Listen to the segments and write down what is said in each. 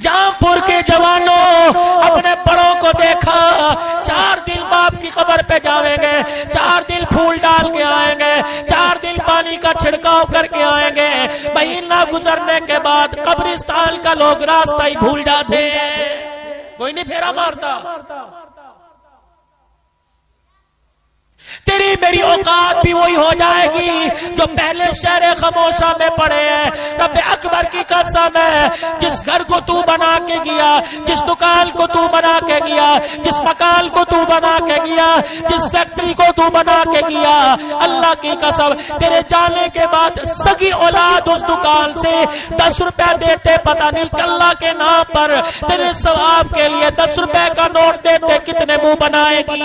جامپور کے جوانوں اپنے بڑوں کو دیکھا 4 دن باپ کی قبر پہ جاویں گے، 4 دن پھول ڈال کے آئیں گے، 4 دن پانی کا چھڑکاؤ کر کے آئیں گے، مہینہ گزرنے کے بعد قبرستان کا لوگ راستہ ہی بھول جاتے ہیں، کوئی نہیں پھیرا مارتا۔ تیری میری اوقات بھی وہی ہو جائے گی جو پہلے شہر خموشہ میں پڑے ہیں۔ رب اکبر کی قسم ہے، جس گھر کو تو بنا کے گیا، جس دکان کو تو بنا کے گیا، جس مکان کو تو بنا کے گیا، جس فیکٹری کو تو بنا کے گیا، اللہ کی قسم تیرے جانے کے بعد سگی اولاد اس دکان سے 10 روپے دیتے، پتہ نہیں اللہ کے نام پر تیرے ثواب کے لیے 10 روپے کا نوٹ دیتے کتنے منہ بنائے گی۔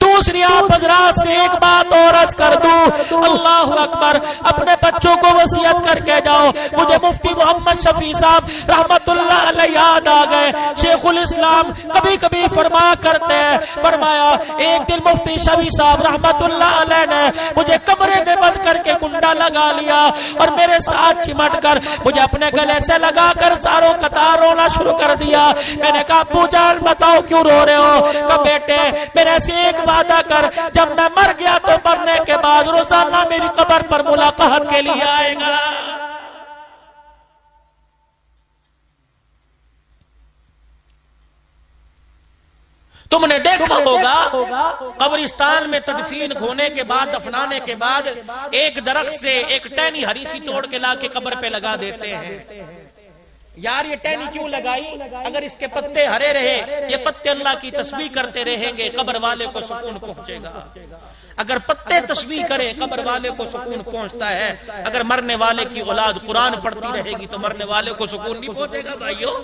دوسری آپ حضرات سے ایک بات اور عرض کر دوں، اللہ اکبر، اپنے بچوں کو وصیت کر کے جاؤ۔ مجھے مفتی محمد شفیع صاحب رحمت اللہ علیہ یاد آ گئے، شیخ الاسلام کبھی کبھی فرمایا کرتے ہیں، فرمایا ایک دن مفتی شفیع صاحب رحمت اللہ علیہ نے مجھے کمرے میں بند کر کے کنڈا لگا لیا اور میرے ساتھ چمٹ کر مجھے اپنے گلے سے لگا کر ساروں قطار رونا شروع کر دیا۔ میں نے کہا ابو جان بتاؤ کیوں رو رہے ہو؟ کہ بیٹے میرے سے ایک وعدہ کر، جب میں مر گیا تو مرنے کے بعد روزانہ میری قبر پر ملاقات کے لیے آئے گا۔ تم نے دیکھا ہوگا قبرستان میں تدفین ہونے کے بعد، دفنانے کے بعد ایک درخت سے ایک ٹہنی ہری سی توڑ کے لا کے قبر پہ لگا دیتے ہیں۔ یار یہ ٹہنی کیوں لگائی؟ اگر اس کے پتے ہرے رہے، یہ پتے اللہ کی تسبیح کرتے رہیں گے، قبر والے کو سکون پہنچے گا۔ اگر پتے تسبیح کرے قبر والے کو سکون پہنچتا ہے، اگر مرنے والے کی اولاد قرآن پڑھتی رہے گی تو مرنے والے کو سکون نہیں پہنچے گا بھائیو۔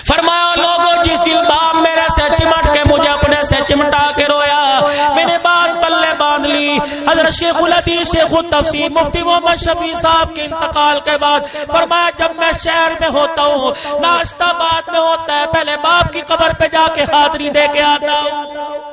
فرمایا لوگوں جس دن باپ میرے سے چمٹ کے مجھے اپنے سے چمٹا کے رویا، میں نے بات پلے باندھ لی۔ حضرت شیخ الحدیث شیخ التفسیر مفتی محمد شفیع صاحب کے انتقال کے بعد فرمایا جب میں شہر میں ہوتا ہوں، ناشتہ بعد میں ہوتا ہے، پہلے باپ کی قبر پہ جا کے حاضری دے کے آتا ہوں۔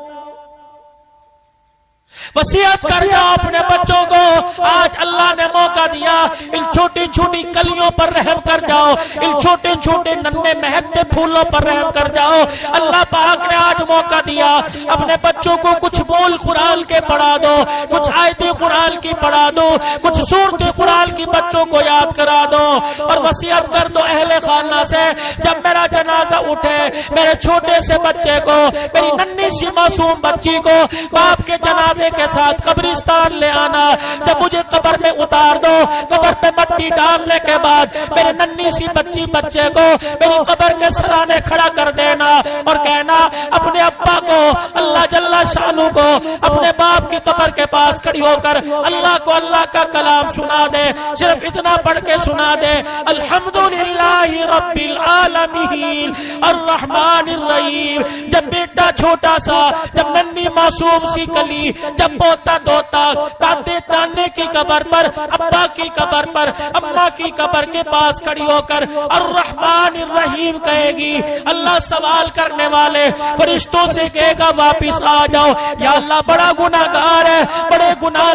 وصیت کر جاؤ اپنے بچوں کو، آج اللہ نے موقع دیا، ان چھوٹی چھوٹی کلیوں پر رحم کر جاؤ، ان چھوٹے چھوٹے ننھے مہکتے پھولوں پر رحم کر جاؤ۔ اللہ پاک نے آج موقع دیا، اپنے بچوں کو کچھ بول قرآن کے پڑھا دو، کچھ آیتیں قرآن کی پڑھا دو، کچھ سورتیں قرآن کی بچوں کو یاد کرا دو، اور وصیت کر دو اہل خانہ سے جب میرا جنازہ اٹھے میرے چھوٹے سے بچے کو، میری ننھی سی معصوم بچی کو باپ کے جنازے کے ساتھ قبرستان لے آنا۔ جب مجھے قبر میں اتار دو، قبر پہ مٹی ڈالنے کے بعد میرے ننھی سی بچے کو میری قبر کے سرانے کھڑا کر دینا اور کہنا اپنے ابا کو، اللہ جل شانہ کو اپنے باپ کی قبر کے پاس کھڑی ہو کر اللہ کو اللہ کا کلام سنا دے، صرف اتنا پڑھ کے سنا دے، الحمدللہ رب العالمین الرحمن الرحیم۔ جب بیٹا چھوٹا سا، جب ننھی معصوم سی کلی، جب بوتا دوتا دادے دانے کی قبر پر، ابا کی قبر پر، اماں کی قبر کے پاس کھڑی ہو کر الرحمن الرحیم کہے گی، اللہ سوال کرنے والے فرشتوں سے کہے گا واپس آ جاؤ، یا اللہ بڑا گناہگار ہے، بڑے گناہ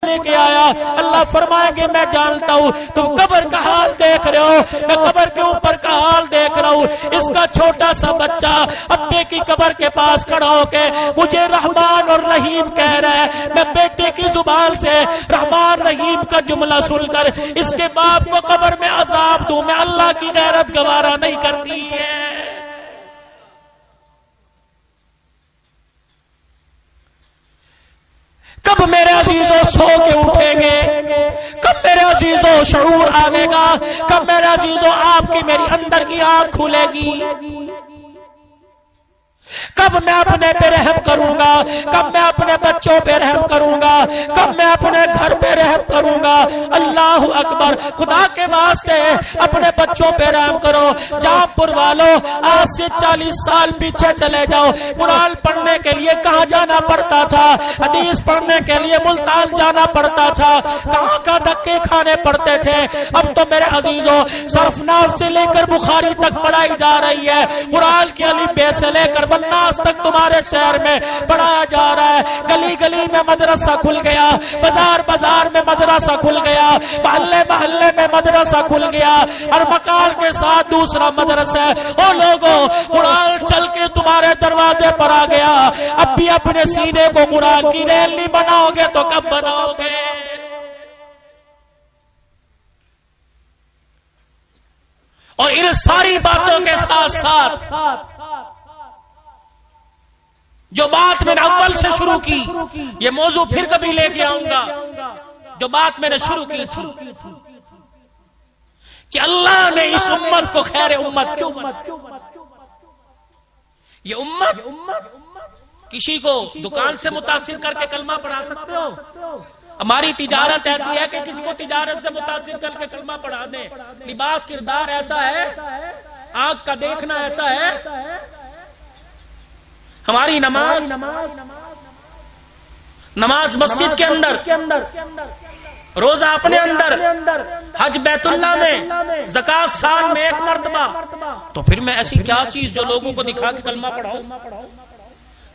لے کے آیا۔ اللہ فرمائے گے میں جانتا ہوں تم قبر کا حال دیکھ رہے ہو، میں قبر کے اوپر کا حال دیکھ رہا ہوں۔ اس کا چھوٹا سا بچہ ابے کی قبر کے پاس کھڑا ہو کے مجھے رحمان اور رحیم کہہ رہا ہے، میں بیٹے کی زبان سے رحمان رحیم کا جملہ سن کر اس کے باپ کو قبر میں عذاب دوں، میں اللہ کی غیرت گوارا نہیں کرتی ہے۔ کب میرے عزیزوں سو کے اٹھیں گے؟ کب میرے عزیزوں شعور آئے گا؟ کب میرے عزیزوں آپ کی میری اندر کی آنکھ کھلے گی؟ کب میں اپنے پہ رحم کروں گا؟ کب میں اپنے بچوں پہ رحم کروں گا؟ کب میں اپنے گھر پہ رحم کروں گا؟ اللہ اکبر، خدا کے واسطے اپنے بچوں پہ رحم کرو۔ جامپور والوں آج سے 40 سال پیچھے چلے جاؤ، قرآن پڑھنے کے لیے کہاں جانا پڑتا تھا؟ حدیث پڑھنے کے لیے ملتان جانا پڑتا تھا، کہاں کا دھکے کھانے پڑتے تھے۔ اب تو میرے عزیزوں صرف ناف سے لے کر بخاری تک پڑھائی جا رہی ہے، قرآن کی الف ب سے لے کر الناس تک تمہارے شہر میں پڑھایا جا رہا ہے. گلی گلی میں مدرسہ کھل گیا, بازار بازار میں مدرسہ کھل گیا, محلے محلے میں مدرسہ کھل گیا, ہر مکان کے ساتھ دوسرا مدرسہ ہے. او لوگوں, قرآن چل کے تمہارے دروازے پر آ گیا, اب بھی اپنے سینے کو قرآن کی ریل نہیں بناؤ گے تو کب بناؤ گے؟ اور ان ساری باتوں کے ساتھ ساتھ جو بات میں نے اول سے شروع کی, یہ موضوع پھر کبھی لے کے آؤں گا, جو بات میں نے شروع کی تھی کہ اللہ نے اس امت کو خیر امت کیوں بنایا. یہ امت کسی کو دکان سے متاثر کر کے کلمہ پڑھا سکتے ہو؟ ہماری تجارت ایسی ہے کہ کسی کو تجارت سے متاثر کر کے کلمہ پڑھا دیں. لباس کردار ایسا ہے, آنکھ کا دیکھنا ایسا ہے. ہماری نماز مسجد کے اندر, روزہ اپنے اندر, حج بیت اللہ میں, زکات سال میں ایک مرتبہ. تو پھر میں ایسی کیا چیز جو لوگوں کو دکھا کے کلمہ پڑھاؤ,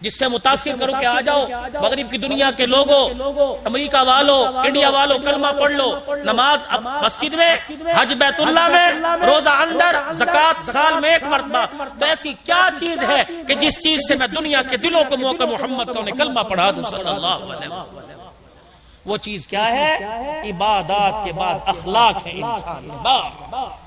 جس سے متاثر کرو کہ آ جاؤ مغرب کی دنیا کے لوگوں, امریکہ والوں, انڈیا والوں, کلمہ پڑھ لو. نماز مسجد میں, حج بیت اللہ میں, روزہ اندر, زکات سال میں ایک مرتبہ. تو ایسی کیا چیز ہے کہ جس چیز سے میں دنیا کے دلوں کو موقع محمد کو کلمہ پڑھا دوں صلی اللہ علیہ وسلم؟ وہ چیز کیا ہے؟ عبادات کے بعد اخلاق ہے انسان کے بعد.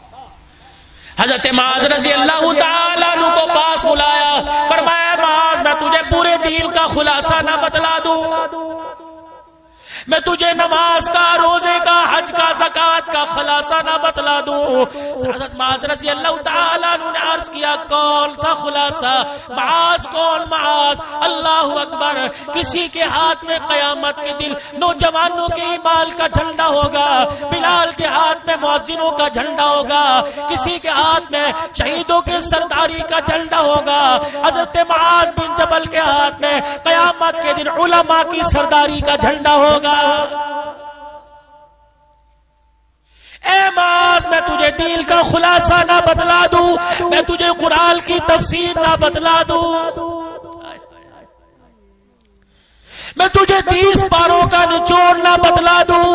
حضرت معاذ رضی اللہ تعالیٰ عنہ کو پاس بلایا, فرمایا معاذ میں تجھے پورے دین کا خلاصہ نہ بتلا دوں, میں تجھے نماز کا, روزے کا, حج کا, زکات کا خلاصہ نہ بتلا دوں؟ حضرت معاذ رضی اللہ تعالیٰ عنہ نے عرض کیا کون سا خلاصہ؟ معاذ کون معاذ؟ اللہ اکبر. کسی کے ہاتھ میں قیامت کے دن نوجوانوں کے ایمان کا جھنڈا ہوگا, بلال کے ہاتھ میں مؤذنوں کا جھنڈا ہوگا, کسی کے ہاتھ میں شہیدوں کے سرداری کا جھنڈا ہوگا. حضرت معاذ بن جبل کے ہاتھ میں قیامت کے دن علماء کی سرداری کا جھنڈا ہوگا. اے معاذ, میں تجھے دین کا خلاصہ نہ بتلا دوں, میں تجھے قرآن کی تفسیر نہ بتلا دوں, میں تجھے 30 پاروں کا نچوڑ نہ بتلا دوں؟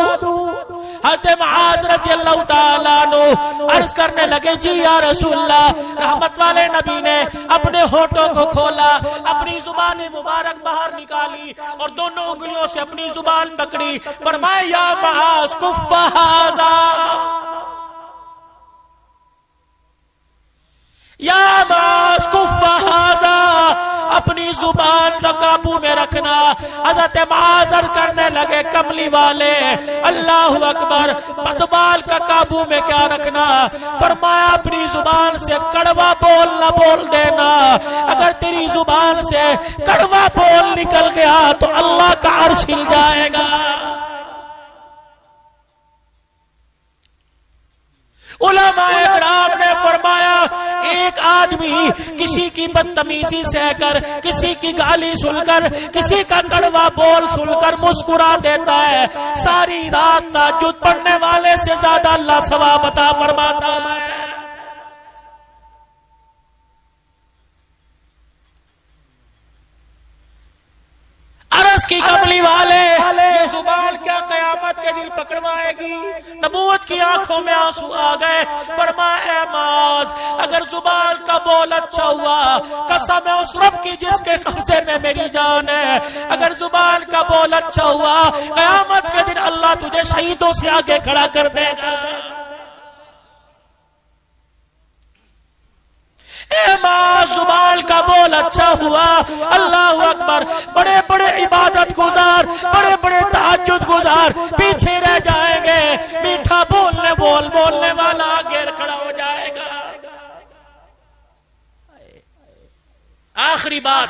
حضرت معاذ رضی اللہ تعالیٰ عنہ عرض کرنے لگے جی یا رسول اللہ. رحمت والے نبی نے اپنے ہونٹوں کو کھولا, اپنی زبان مبارک باہر نکالی اور دونوں انگلیوں سے اپنی زبان پکڑی. فرمایا یا معاذ کف ھذا, یا معاذ کف ھذا, اپنی زبان قابو میں رکھنا. حضرت معاذ کرنے لگے کملی والے, اللہ اکبر, پتبال کا قابو میں کیا رکھنا؟ فرمایا اپنی زبان سے کڑوا بول نہ بول دینا. اگر تیری زبان سے کڑوا بول نکل گیا تو اللہ کا عرش ہل جائے گا. علماء اکرام نے فرمایا ایک آدمی کسی کی بدتمیزی سہ کر, کسی کی گالی سن کر, کسی کا کڑوا بول سن کر مسکرا دیتا ہے, ساری رات تہجد پڑھنے والے سے زیادہ اللہ ثواب عطا فرماتا ہے. عرض کی کملی والے, یہ زبان کیا قیامت کے دن پکڑوائے گی؟ نبوت کی آنکھوں میں آنسو آ گئے. فرمایا اے معاذ, اگر زبان کا بول اچھا ہوا, قسم ہے اس رب کی جس کے قبضے میں میری جان ہے, اگر زبان کا بول اچھا ہوا, قیامت کے دن اللہ تجھے شہیدوں سے آگے کھڑا کر دے گا. اے ماں, زبان کا بول اچھا ہوا, اللہ اکبر, بڑے بڑے عبادت گزار, بڑے بڑے تہجد گزار پیچھے رہ جائیں گے. میٹھا بولنے والا آگے کھڑا ہو جائے گا. آخری بات,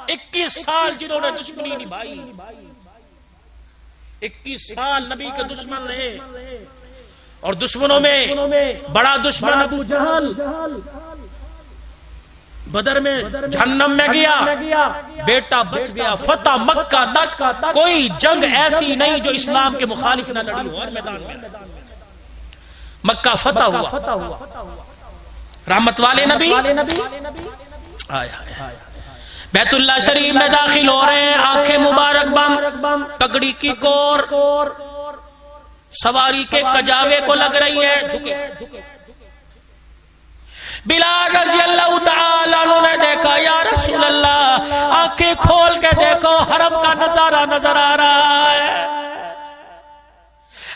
21 سال جنہوں نے دشمنی نبھائی, 21 سال نبی کے دشمن رہے, اور دشمنوں میں بڑا دشمن ابو جہل بدر میں جہنم میں گیا, بیٹا بچ گیا. فتح مکہ تک کوئی جنگ ایسی نہیں جو اسلام کے مخالف نہ لڑی ہو. اور میدان میں مکہ فتح ہوا. رحمت والے نبی آئے بیت اللہ شریف میں داخل ہو رہے ہیں، آنکھیں مبارک بم، پگڑی کی کور سواری کے کجاوے کو لگ رہی ہے، جھکے۔ بلال رضی اللہ تعالیٰ عنہ نے دیکھا، یا رسول اللہ آنکھیں کھول کے دیکھو، حرم کا نظارہ نظر آ رہا ہے،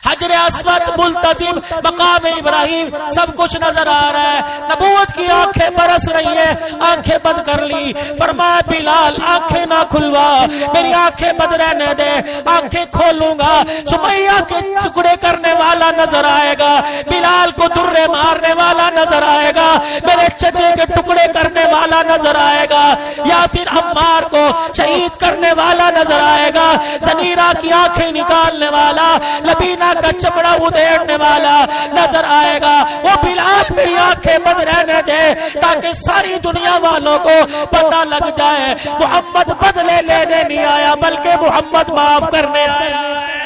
حجر اسود، ملتزم، مقام ابراہیم، سب کچھ نظر آ رہا ہے۔ نبوت کی آنکھیں برس رہی ہیں، آنکھیں بند کر لی۔ فرمایا بلال آنکھیں نہ کھلوا، میری آنکھیں بند رہنے دے، آنکھیں کھولوں گا سمیہ کے ٹکڑے کرنے والا نظر آئے گا، بلال کو درے مارنے والا نظر آئے گا، میرے چچے کے ٹکڑے کرنے والا نظر آئے گا، یاسر عمار کو شہید کرنے والا نظر آئے گا، زنیرہ کی آنکھیں نکالنے والا، لبینہ کا چمڑا ادھیڑنے والا نظر آئے گا۔ وہ بلال میری آنکھیں بند رہنے دے تاکہ ساری دنیا والوں کو پتہ لگ جائے محمد بدلے لینے نہیں آیا بلکہ محمد معاف کرنے آیا ہے۔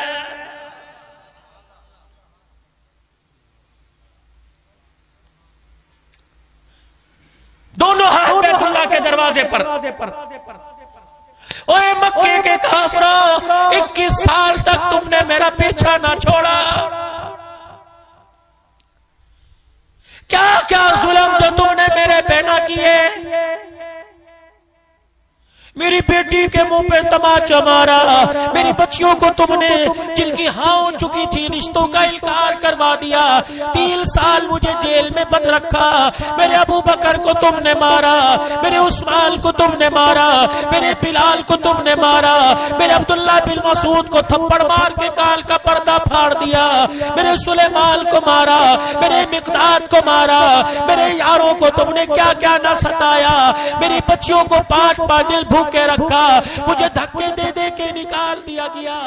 دونوں ہاتھ بیت اللہ کے دروازے پر، اوے مکے کے کافروں، 21 سال تک تم نے میرا پیچھا نہ چھوڑا، کیا کیا ظلم جو تم نے میرے پہ نہ کیے، میری بیٹی کے منہ پہ تماچا مارا، میری بچیوں کو تم نے جن کی ہاں ہو چکی تھی رشتوں کا انکار کروا دیا، 3 سال مجھے جیل میں بند رکھا، میرے ابو بکر کو تم نے مارا، میرے عثمان کو تم نے مارا، میرے بلال کو تم نے مارا، میرے عبداللہ بن مسعود کو تھپڑ مار کے کال کا پردہ پھاڑ دیا، میرے سلیمان کو مارا، میرے مقداد کو مارا، میرے یاروں کو تم نے کیا کیا نہ ستایا، میری بچیوں کو 5 دن بھوک کے رکھا، مجھے دھکے دے دے کے نکال دیا گیا۔